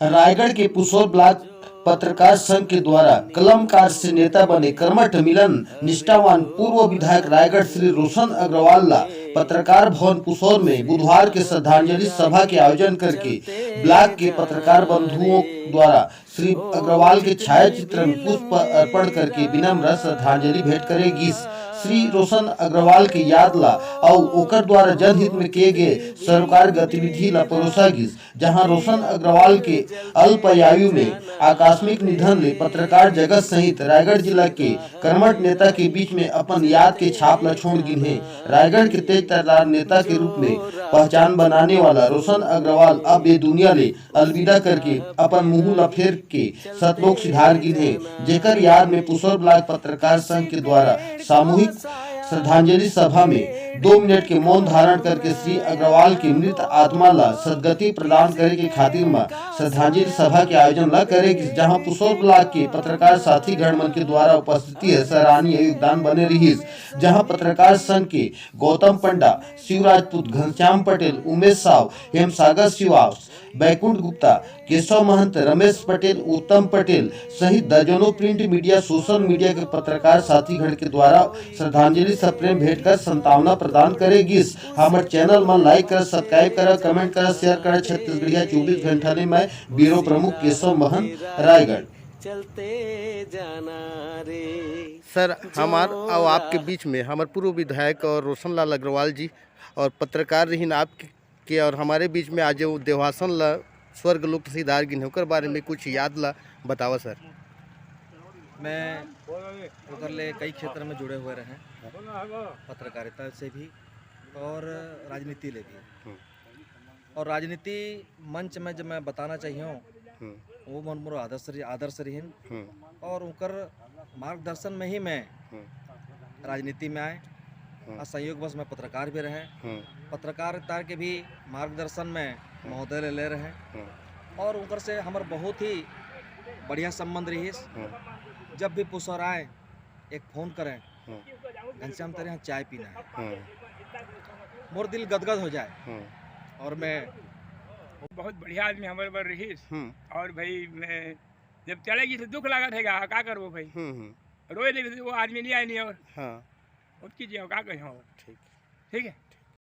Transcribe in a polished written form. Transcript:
रायगढ़ के पुसौर ब्लॉक पत्रकार संघ के द्वारा कलमकार से नेता बने कर्मठ मिलन निष्ठावान पूर्व विधायक रायगढ़ श्री रोशन अग्रवाल ला पत्रकार भवन पुसौर में बुधवार के श्रद्धांजलि सभा के आयोजन करके ब्लॉक के पत्रकार बंधुओं द्वारा श्री अग्रवाल के छाया चित्र में पुष्प अर्पण करके विनम्र श्रद्धांजलि भेंट करेगी। श्री रोशन अग्रवाल की याद ला और ओकर द्वारा जनहित में किए गए सरकार गतिविधि ला परोसागी, जहां रोशन अग्रवाल के अल्पायु में आकस्मिक निधन ले पत्रकार जगत सहित रायगढ़ जिला के कर्मठ नेता के बीच में अपन याद के छाप ला छोड़ गिने। रायगढ़ के तेज तर्रार नेता के रूप में पहचान बनाने वाला रोशन अग्रवाल अब ये दुनिया ले अलविदा करके अपन मुंह ला फेर के सतलोक सिधार गिने, जेकर याद में पुसौर ब्लॉक पत्रकार संघ के द्वारा सामूहिक श्रद्धांजलि सभा में 2 मिनट के मौन धारण करके श्री अग्रवाल की मृत आत्मा ला सदगति प्रदान करे के खातिर में श्रद्धांजलि सभा के आयोजन ला करेगी, जहां पुसौर ब्लॉक के पत्रकार साथी गणमन के द्वारा उपस्थिति है सराहनीय योगदान बने रही, जहां पत्रकार संघ के गौतम पंडा, शिवराजपूत, घनश्याम पटेल, उमेश साव, हेमसागर शिवास, बैकुंठ गुप्ता, केशव महंत, रमेश पटेल, उत्तम पटेल सहित दर्जनों प्रिंट मीडिया, सोशल मीडिया के पत्रकार साथी गण के द्वारा श्रद्धांजलि सप्रेम भेंट कर संतावना प्रदान करेगी। हमारे चैनल में लाइक कर, सब्सक्राइब कर, कमेंट कर, शेयर कर। छत्तीसगढ़िया 24 घंटा ने मैं ब्यूरो प्रमुख केशव महंत, रायगढ़। चलते जाना रे सर, हमार और आपके बीच में हमारे पूर्व विधायक और रोशन लाल अग्रवाल जी और पत्रकार रही आपके और हमारे बीच में आज वो देवासन ला स्वर्ग लोक सीधार गिन होकर बारे में कुछ याद ला बतावा सर। मैं उधर ले कई क्षेत्र में जुड़े हुए रहे, पत्रकारिता से भी और राजनीति ले भी। और राजनीति मंच में जब मैं बताना चाहिए वो मन मोर आदर्श रही और उनकर मार्गदर्शन में ही मैं राजनीति में आए। संयोग बस मैं पत्रकार भी रहे, पत्रकारिता के भी मार्गदर्शन में महोदय ले रहे और उनकर से हमार बहुत ही बढ़िया संबंध रही। जब भी पुसौर आए एक फ़ोन करें, घनश्याम तेरे यहाँ चाय पीना है, मोर दिल गदगद हो जाए। और मैं बहुत बढ़िया आदमी हमारे पर रही और भाई मैं जब चलेगी तो दुख लगा था, क्या करो भाई, रोए नहीं वो आदमी नहीं आए नहीं और हाँ, उसकी क्या कहें और ठीक है।